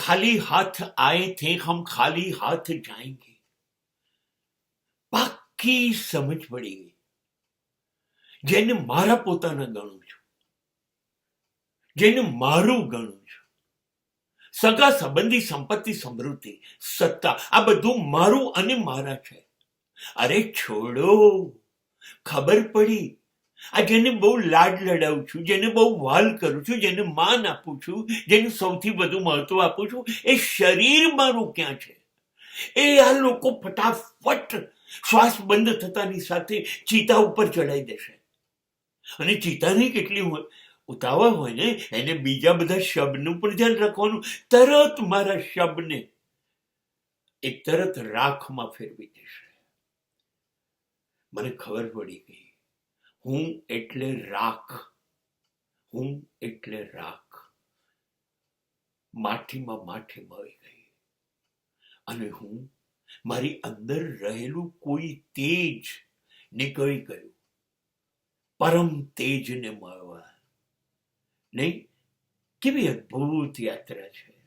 खाली हाथ आए थे हम खाली हाथ जाएंगे, પાક્કી સમજ પડી ગઈ. જેને મારા પોતાના ગણું છું, જેને મારું ગણું છું, સગા સંબંધી, સંપત્તિ, સમૃદ્ધિ, સત્તા, આ બધું મારું અને મારા છે. અરે છોડો, ખબર પડી. આ જેને બહુ લાડ લડાવું છું, જેને બહુ વાલ કરું છું, જેને માન આપું છું, જેને સૌથી વધુ મહત્વ આપું છું, એ શરીર મારું ક્યાં છે? એ આ લોકો ફટાફટ શ્વાસ બંધ થતાની સાથે ચિતા ઉપર ચડાઈ દેશે. અને ચિતાની કેટલી ઉતાવળ હોય ને, એને બીજા બધા શબનું પણ ધ્યાન રાખવાનું. તરત મારા શબને એ તરત રાખમાં ફેરવી દેશે. મને ખબર પડી ગઈ, હું એટલે રાખ, હું એટલે રાખ. માઠીમાં માઠી મળી ગઈ અને હું, મારી અંદર રહેલું કોઈ તેજ નીકળી ગયું, પરમ તેજને મળવા. નહીં, કેવી અદ્ભુત યાત્રા છે.